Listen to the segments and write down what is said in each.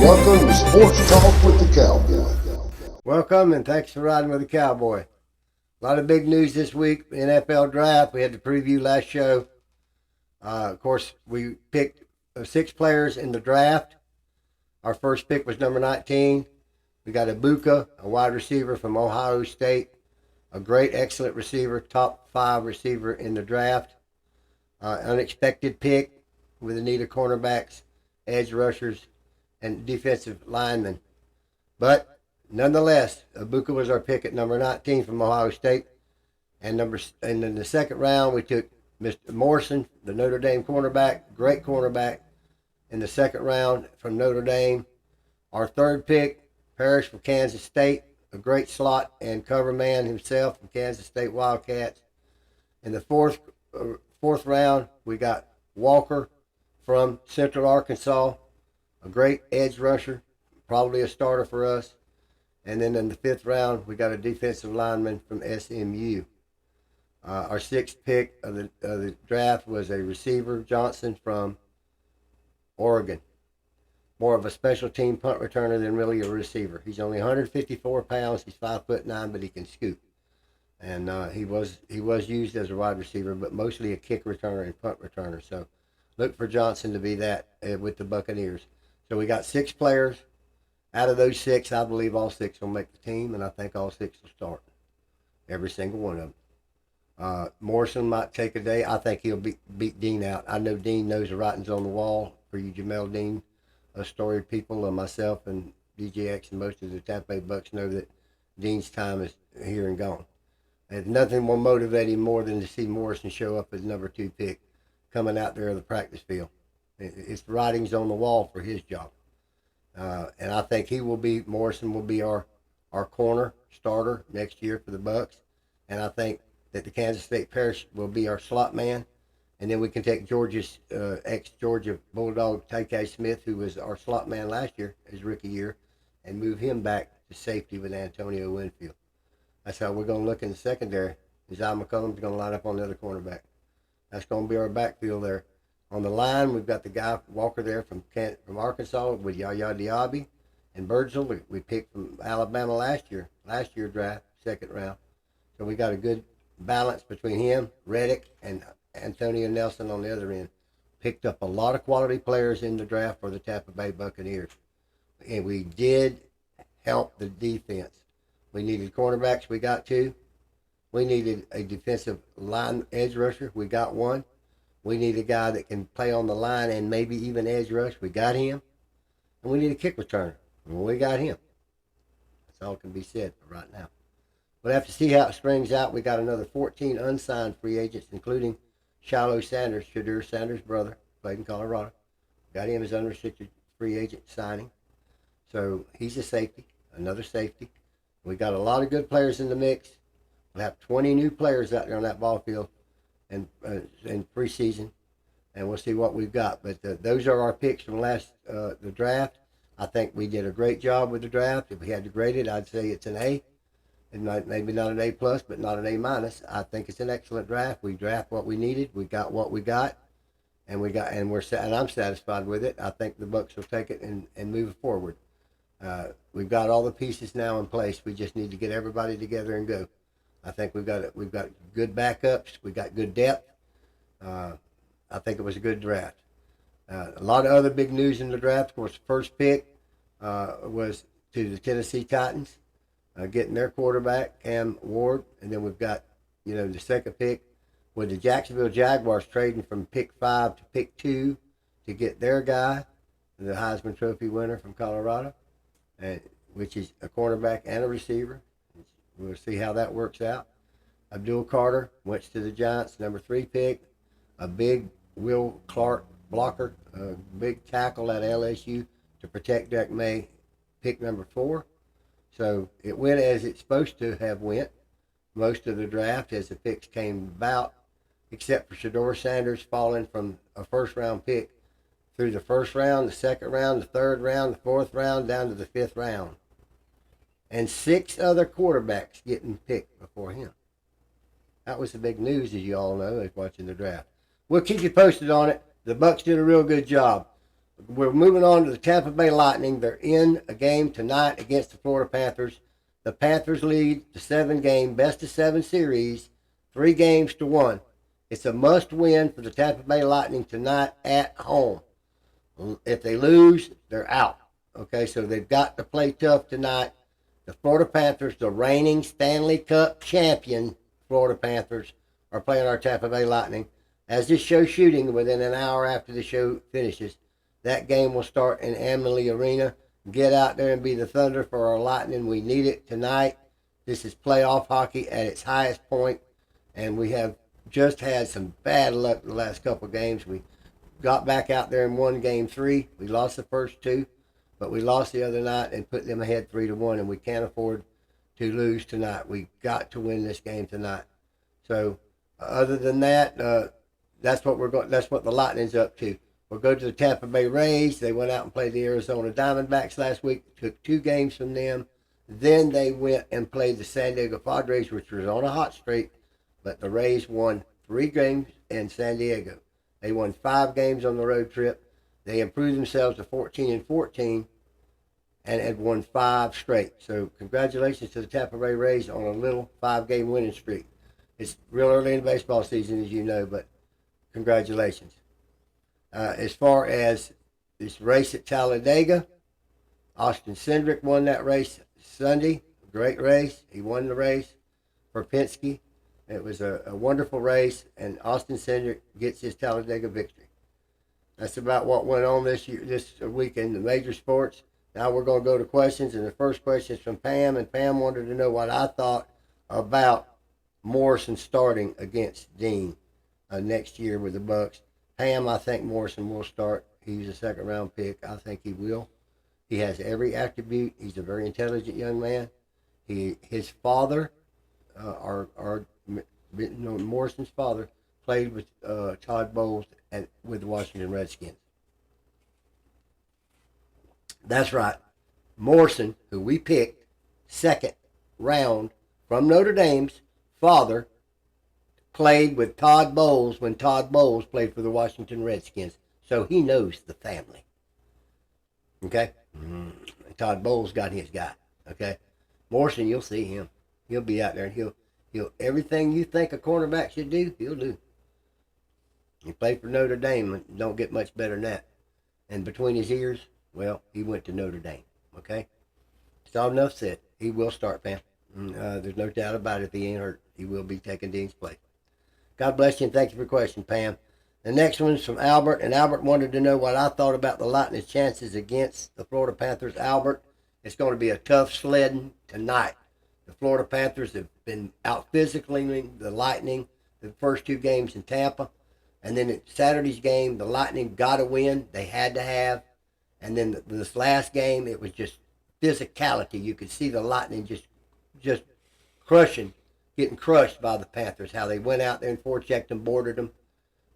Welcome to Sports Talk with the Cowboy. Welcome and thanks for riding with the Cowboy. A lot of big news this week. NFL draft. We had the preview last show. Of course, we picked 6 players in the draft. Our first pick was number 19. We got a Bucs, a wide receiver from Ohio State. A great, excellent receiver, top 5 receiver in the draft. Unexpected pick with the need of cornerbacks, edge rushers, and defensive linemen. But nonetheless, Bucs was our pick at number 19 from Ohio State. And in the second round, we took Mr. Morrison, the Notre Dame cornerback, great cornerback, in the second round from Notre Dame. Our third pick, Parrish from Kansas State, a great slot and cover man himself from Kansas State Wildcats. In the fourth round, we got Walker from Central Arkansas, a great edge rusher, probably a starter for us. And then in the 5th round, we got a defensive lineman from SMU. Our 6th pick of the draft was a receiver, Johnson from Oregon. More of a special team punt returner than really a receiver. He's only 154 pounds. He's 5'9", but he can scoot. And he was used as a wide receiver, but mostly a kick returner and punt returner. So look for Johnson to be that with the Buccaneers. So we got 6 players. Out of those 6, I believe all 6 will make the team, and I think all 6 will start. Every single one of them. Morrison might take a day. I think he'll beat Dean out. I know Dean knows the writing's on the wall for you Jamel Dean, storied people, myself and DJX and most of the Tampa Bay Bucs know that Dean's time is here and gone. And nothing will motivate him more than to see Morrison show up as number 2 pick coming out there of the practice field. It's writing's on the wall for his job. And I think Morrison will be our corner starter next year for the Bucs. And I think that the Kansas State Parrish will be our slot man. And then we can take Georgia's ex-Georgia Bulldog, T.K. Smith, who was our slot man last year, his rookie year, and move him back to safety with Antonio Winfield. That's how we're going to look in the secondary. Isaiah McCollum's going to line up on the other cornerback. That's going to be our backfield there. On the line, we've got the guy, Walker, there from Arkansas with Yaya Diaby and Birdsell. We picked from Alabama last year draft, 2nd round. So we got a good balance between him, Reddick, and Antonio Nelson on the other end. Picked up a lot of quality players in the draft for the Tampa Bay Buccaneers. And we did help the defense. We needed cornerbacks, we got 2. We needed a defensive line edge rusher, we got 1. We need a guy that can play on the line and maybe even edge rush. We got him. And we need a kick returner. Well, we got him. That's all can be said for right now. We'll have to see how it springs out. We got another 14 unsigned free agents, including Shiloh Sanders, Shadur Sanders' brother, played in Colorado. Got him as unrestricted free agent signing. So he's a safety, another safety. We got a lot of good players in the mix. We'll have 20 new players out there on that ball field in preseason, and we'll see what we've got. But those are our picks from the draft. I think we did a great job with the draft. If we had to grade it, I'd say it's an A. And maybe not an A+, but not an A-. I think it's an excellent draft. We draft what we needed. We got what we got, and I'm satisfied with it. I think the Bucs will take it and move it forward. We've got all the pieces now in place. We just need to get everybody together and go. I think we've got good backups. We got good depth. I think it was a good draft. A lot of other big news in the draft. Of course, the first pick was to the Tennessee Titans, getting their quarterback, Cam Ward. And then we've got, the second pick with the Jacksonville Jaguars trading from pick 5 to pick 2 to get their guy, the Heisman Trophy winner from Colorado, which is a cornerback and a receiver. We'll see how that works out. Abdul Carter went to the Giants, number 3 pick. A big Will Clark blocker, a big tackle at LSU to protect Derek May, pick number 4. So it went as it's supposed to have went most of the draft as the picks came about, except for Shadur Sanders falling from a first-round pick through the first round, the second round, the third round, the fourth round, down to the 5th round. And 6 other quarterbacks getting picked before him. That was the big news, as you all know, as watching the draft. We'll keep you posted on it. The Bucs did a real good job. We're moving on to the Tampa Bay Lightning. They're in a game tonight against the Florida Panthers. The Panthers lead the 7-game best-of-7 series, 3-1. It's a must-win for the Tampa Bay Lightning tonight at home. If they lose, they're out. Okay, so they've got to play tough tonight. The Florida Panthers, the reigning Stanley Cup champion Florida Panthers, are playing our Tampa Bay Lightning. As this show's shooting, within an hour after the show finishes, that game will start in Amalie Arena. Get out there and be the Thunder for our Lightning. We need it tonight. This is playoff hockey at its highest point, and we have just had some bad luck the last couple of games. We got back out there and won game 3. We lost the first 2, but we lost the other night and put them ahead 3-1, and we can't afford to lose tonight. We got to win this game tonight. So, other than that, that's what we're going. That's what the Lightning's up to. We'll go to the Tampa Bay Rays. They went out and played the Arizona Diamondbacks last week. Took 2 games from them. Then they went and played the San Diego Padres, which was on a hot streak. But the Rays won 3 games in San Diego. They won 5 games on the road trip. They improved themselves to 14-14 and had won 5 straight. So congratulations to the Tampa Bay Rays on a little 5-game winning streak. It's real early in the baseball season, as you know, but congratulations. As far as this race at Talladega, Austin Cindric won that race Sunday. Great race. He won the race for Penske. It was a wonderful race, and Austin Cindric gets his Talladega victory. That's about what went on this week in the major sports. Now we're going to go to questions, and the first question is from Pam, and Pam wanted to know what I thought about Morrison starting against Dean next year with the Bucs. Pam, I think Morrison will start. He's a second-round pick. I think he will. He has every attribute. He's a very intelligent young man. His father, Morrison's father, played with Todd Bowles with the Washington Redskins. That's right. Morrison, who we picked second round from Notre Dame's father, played with Todd Bowles when Todd Bowles played for the Washington Redskins. So he knows the family. Okay? Todd Bowles got his guy. Okay? Morrison, you'll see him. He'll be out there, and he'll everything you think a cornerback should do, he'll do. He played for Notre Dame and don't get much better than that. And between his ears, well, he went to Notre Dame. Okay? It's all enough said. He will start, Pam. There's no doubt about it. If he ain't hurt, he will be taking Dean's place. God bless you, and thank you for your question, Pam. The next one's from Albert, and Albert wanted to know what I thought about the Lightning's chances against the Florida Panthers. Albert, it's going to be a tough sledding tonight. The Florida Panthers have been out physically the Lightning the first 2 games in Tampa, and then at Saturday's game, the Lightning got to win. They had to have. And then this last game, it was just physicality. You could see the Lightning just crushing, getting crushed by the Panthers, how they went out there and forechecked and boarded them.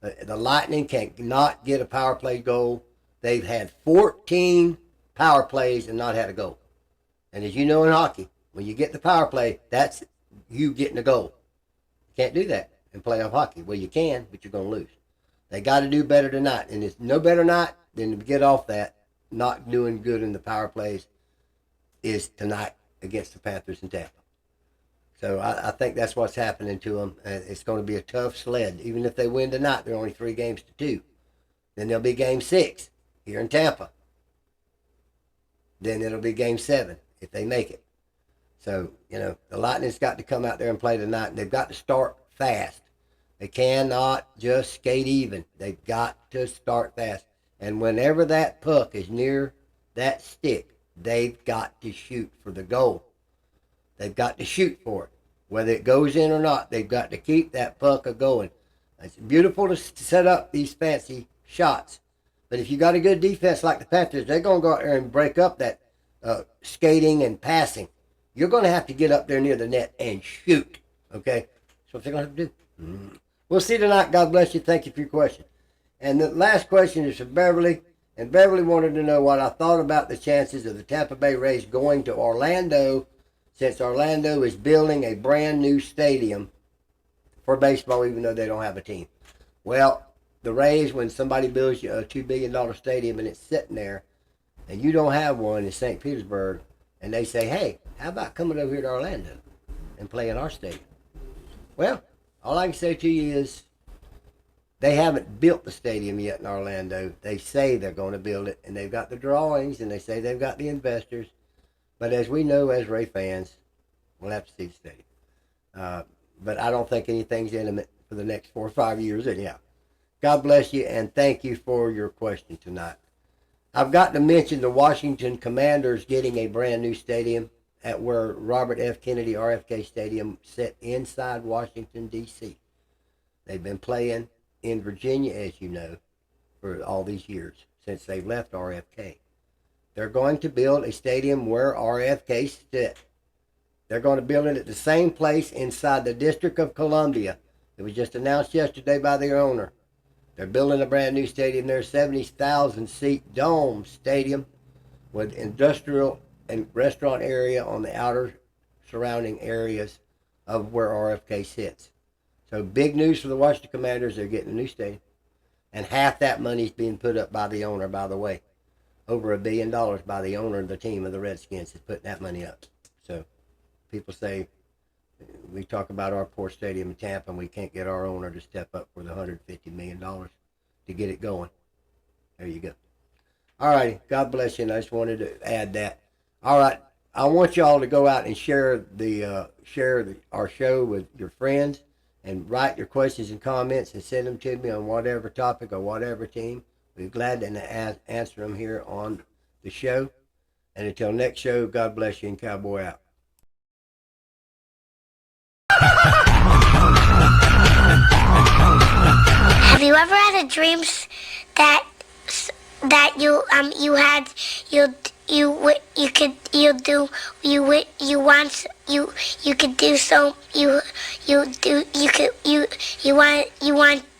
The Lightning cannot get a power play goal. They've had 14 power plays and not had a goal. And as you know in hockey, when you get the power play, that's you getting a goal. You can't do that in playoff hockey. Well, you can, but you're going to lose. They got to do better tonight. And it's no better night than to get off that, not doing good in the power plays, is tonight against the Panthers in Tampa. So I think that's what's happening to them. It's going to be a tough sled. Even if they win tonight, they're only 3-2. Then there'll be game 6 here in Tampa. Then it'll be game 7 if they make it. So, the Lightning's got to come out there and play tonight. And they've got to start fast. They cannot just skate even. They've got to start fast. And whenever that puck is near that stick, they've got to shoot for the goal. They've got to shoot for it. Whether it goes in or not, they've got to keep that puck a-going. It's beautiful to set up these fancy shots. But if you got a good defense like the Panthers, they're going to go out there and break up that skating and passing. You're going to have to get up there near the net and shoot. Okay? That's what they're going to have to do. We'll see tonight. God bless you. Thank you for your question. And the last question is from Beverly. And Beverly wanted to know what I thought about the chances of the Tampa Bay Rays going to Orlando, since Orlando is building a brand new stadium for baseball, even though they don't have a team. Well, the Rays, when somebody builds you a $2 billion stadium and it's sitting there, and you don't have one in St. Petersburg, and they say, hey, how about coming over here to Orlando and playing our stadium? Well, all I can say to you is they haven't built the stadium yet in Orlando. They say they're going to build it, and they've got the drawings, and they say they've got the investors. But as we know as Ray fans, we'll have to see the stadium. But I don't think anything's imminent for the next 4 or 5 years anyhow. God bless you, and thank you for your question tonight. I've got to mention the Washington Commanders getting a brand new stadium at where Robert F. Kennedy RFK Stadium set inside Washington, D.C. They've been playing in Virginia, as you know, for all these years, since they've left RFK. They're going to build a stadium where RFK stood. They're going to build it at the same place inside the District of Columbia. It was just announced yesterday by their owner. They're building a brand new stadium there, 70,000-seat dome stadium with industrial and restaurant area on the outer surrounding areas of where RFK sits. So big news for the Washington Commanders. They're getting a new stadium. And half that money is being put up by the owner, by the way. Over $1 billion by the owner of the team of the Redskins is putting that money up. So people say, we talk about our poor stadium in Tampa and we can't get our owner to step up for the $150 million to get it going. There you go. All right. God bless you. And I just wanted to add that. All right. I want y'all to go out and share our show with your friends and write your questions and comments and send them to me on whatever topic or whatever team. We're glad to answer them here on the show. And until next show, God bless you and Cowboy out. Have you ever had a dream that you want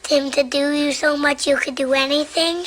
him to do you so much you could do anything?